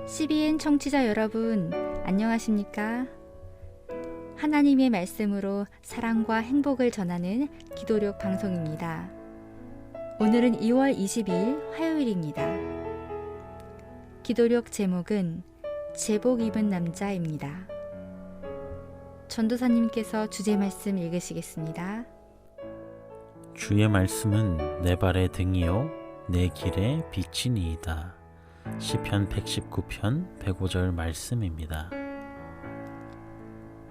CBN 청취자 여러분, 안녕하십니까? 하나님의 말씀으로 사랑과 행복을 전하는 기도력 방송입니다. 오늘은 2월 20일 화요일입니다. 기도력 제목은 제복 입은 남자입니다. 전도사님께서 주제 말씀 읽으시겠습니다. 주의 말씀은 내 발의 등이요 내 길의 빛이니이다. 시편 119편 105절 말씀입니다.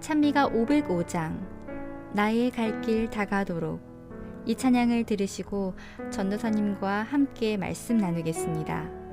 찬미가 505장 나의 갈 길 다가도록, 이 찬양을 들으시고 전도사님과 함께 말씀 나누겠습니다.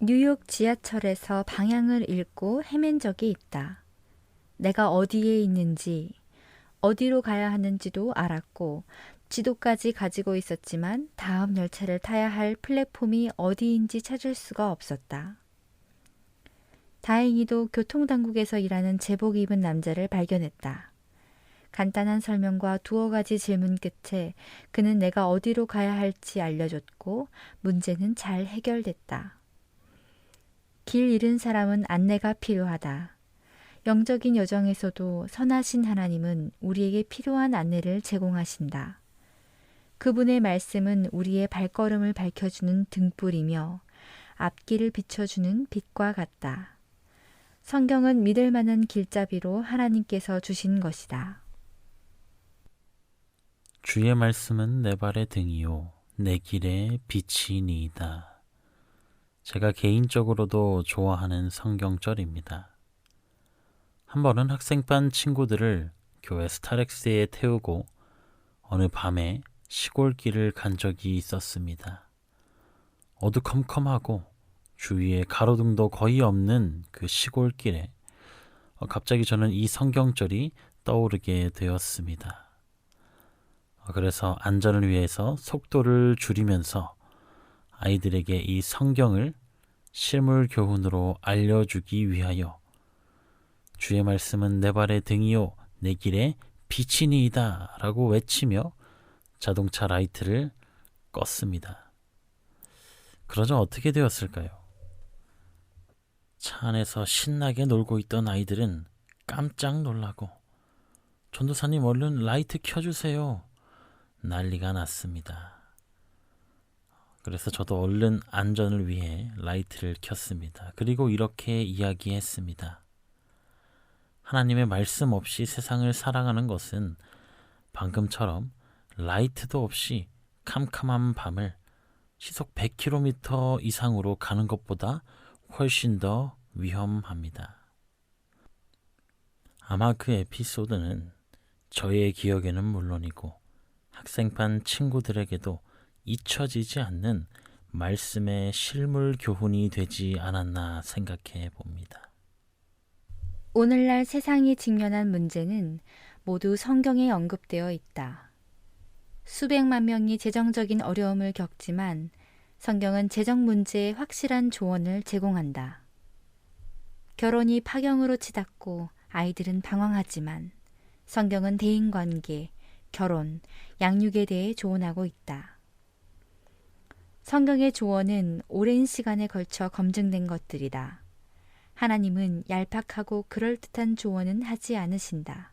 뉴욕 지하철에서 방향을 잃고 헤맨 적이 있다. 내가 어디에 있는지, 어디로 가야 하는지도 알았고 지도까지 가지고 있었지만 다음 열차를 타야 할 플랫폼이 어디인지 찾을 수가 없었다. 다행히도 교통당국에서 일하는 제복 입은 남자를 발견했다. 간단한 설명과 두어 가지 질문 끝에 그는 내가 어디로 가야 할지 알려줬고 문제는 잘 해결됐다. 길 잃은 사람은 안내가 필요하다. 영적인 여정에서도 선하신 하나님은 우리에게 필요한 안내를 제공하신다. 그분의 말씀은 우리의 발걸음을 밝혀주는 등불이며 앞길을 비춰주는 빛과 같다. 성경은 믿을 만한 길잡이로 하나님께서 주신 것이다. 주의 말씀은 내 발의 등이요 내 길의 빛이니이다. 제가 개인적으로도 좋아하는 성경절입니다. 한 번은 학생반 친구들을 교회 스타렉스에 태우고 어느 밤에 시골길을 간 적이 있었습니다. 어두컴컴하고 주위에 가로등도 거의 없는 그 시골길에 갑자기 저는 이 성경절이 떠오르게 되었습니다. 그래서 안전을 위해서 속도를 줄이면서 아이들에게 이 성경을 실물 교훈으로 알려주기 위하여 주의 말씀은 내 발의 등이요 내 길의 빛이니이다 라고 외치며 자동차 라이트를 껐습니다. 그러자 어떻게 되었을까요? 차 안에서 신나게 놀고 있던 아이들은 깜짝 놀라고 전도사님 얼른 라이트 켜주세요. 난리가 났습니다. 그래서 저도 얼른 안전을 위해 라이트를 켰습니다. 그리고 이렇게 이야기했습니다. 하나님의 말씀 없이 세상을 살아가는 것은 방금처럼 라이트도 없이 캄캄한 밤을 시속 100km 이상으로 가는 것보다 훨씬 더 위험합니다. 아마 그 에피소드는 저의 기억에는 물론이고 학생반 친구들에게도 잊혀지지 않는 말씀의 실물 교훈이 되지 않았나 생각해 봅니다. 오늘날 세상이 직면한 문제는 모두 성경에 언급되어 있다. 수백만 명이 재정적인 어려움을 겪지만 성경은 재정 문제에 확실한 조언을 제공한다. 결혼이 파경으로 치닫고 아이들은 방황하지만 성경은 대인관계, 결혼, 양육에 대해 조언하고 있다. 성경의 조언은 오랜 시간에 걸쳐 검증된 것들이다. 하나님은 얄팍하고 그럴듯한 조언은 하지 않으신다.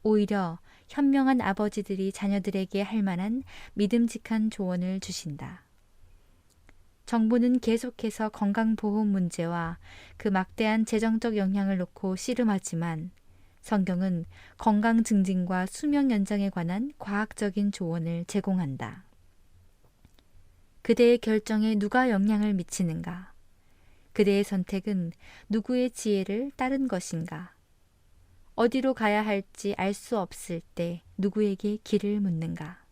오히려 현명한 아버지들이 자녀들에게 할 만한 믿음직한 조언을 주신다. 정부는 계속해서 건강보험 문제와 그 막대한 재정적 영향을 놓고 씨름하지만 성경은 건강 증진과 수명 연장에 관한 과학적인 조언을 제공한다. 그대의 결정에 누가 영향을 미치는가? 그대의 선택은 누구의 지혜를 따른 것인가? 어디로 가야 할지 알 수 없을 때 누구에게 길을 묻는가?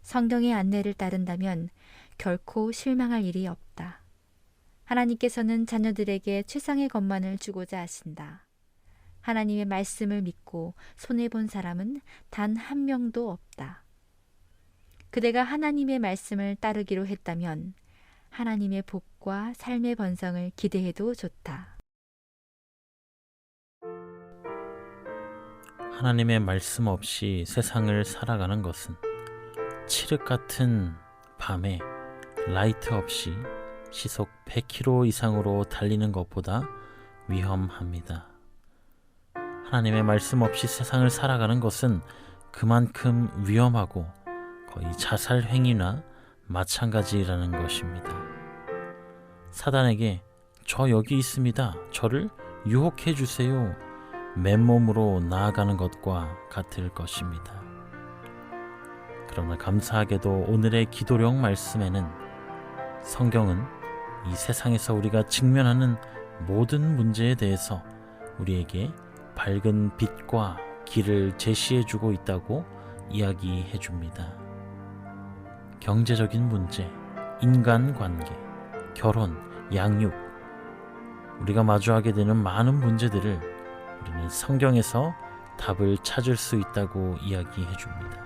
성경의 안내를 따른다면 결코 실망할 일이 없다. 하나님께서는 자녀들에게 최상의 것만을 주고자 하신다. 하나님의 말씀을 믿고 손해본 사람은 단 한 명도 없다. 그대가 하나님의 말씀을 따르기로 했다면 하나님의 복과 삶의 번성을 기대해도 좋다. 하나님의 말씀 없이 세상을 살아가는 것은 칠흑 같은 밤에 라이트 없이 시속 100km 이상으로 달리는 것보다 위험합니다. 하나님의 말씀 없이 세상을 살아가는 것은 그만큼 위험하고 거의 자살 행위나 마찬가지라는 것입니다. 사단에게 저 여기 있습니다. 저를 유혹해 주세요. 맨몸으로 나아가는 것과 같을 것입니다. 그러나 감사하게도 오늘의 기도령 말씀에는 성경은 이 세상에서 우리가 직면하는 모든 문제에 대해서 우리에게 밝은 빛과 길을 제시해 주고 있다고 이야기해 줍니다. 경제적인 문제, 인간관계, 결혼, 양육, 우리가 마주하게 되는 많은 문제들을 우리는 성경에서 답을 찾을 수 있다고 이야기해 줍니다.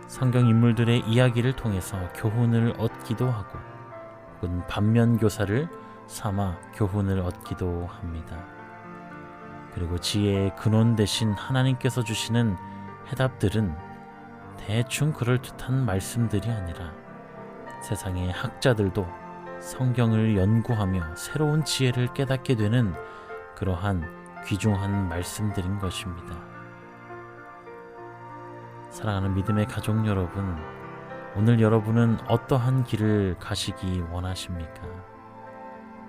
성경 인물들의 이야기를 통해서 교훈을 얻기도 하고 혹은 반면교사를 삼아 교훈을 얻기도 합니다. 그리고 지혜의 근원 대신 하나님께서 주시는 해답들은 대충 그럴듯한 말씀들이 아니라 세상의 학자들도 성경을 연구하며 새로운 지혜를 깨닫게 되는 그러한 귀중한 말씀들인 것입니다. 사랑하는 믿음의 가족 여러분, 오늘 여러분은 어떠한 길을 가시기 원하십니까?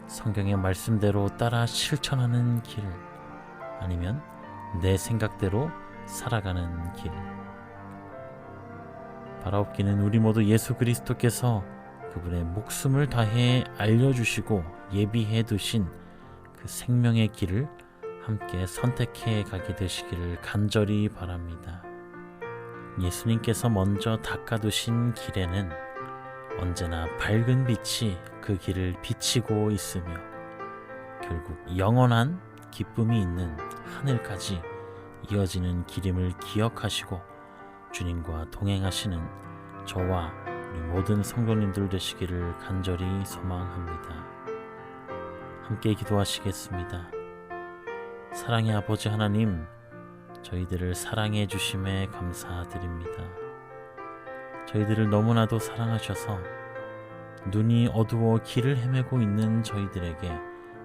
성경의 말씀대로 따라 실천하는 길, 아니면 내 생각대로 살아가는 길. 바라옵기는 우리 모두 예수 그리스도께서 그분의 목숨을 다해 알려주시고 예비해 두신 그 생명의 길을 함께 선택해 가게 되시기를 간절히 바랍니다. 예수님께서 먼저 닦아두신 길에는 언제나 밝은 빛이 그 길을 비치고 있으며 결국 영원한 기쁨이 있는 하늘까지 이어지는 길임을 기억하시고 주님과 동행하시는 저와 우리 모든 성도님들 되시기를 간절히 소망합니다. 함께 기도하시겠습니다. 사랑의 아버지 하나님, 저희들을 사랑해 주심에 감사드립니다. 저희들을 너무나도 사랑하셔서 눈이 어두워 길을 헤매고 있는 저희들에게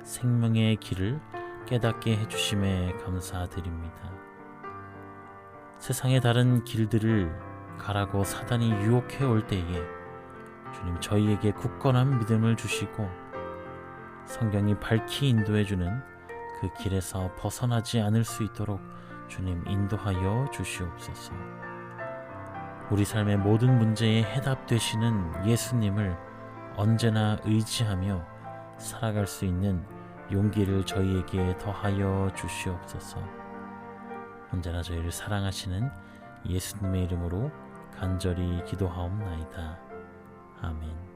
생명의 길을 깨닫게 해주심에 감사드립니다. 세상의 다른 길들을 가라고 사단이 유혹해 올 때에 주님 저희에게 굳건한 믿음을 주시고 성경이 밝히 인도해주는 그 길에서 벗어나지 않을 수 있도록 주님 인도하여 주시옵소서. 우리 삶의 모든 문제에 해답 되시는 예수님을 언제나 의지하며 살아갈 수 있는 용기를 저희에게 더하여 주시옵소서. 언제나 저희를 사랑하시는 예수님의 이름으로 간절히 기도하옵나이다. 아멘.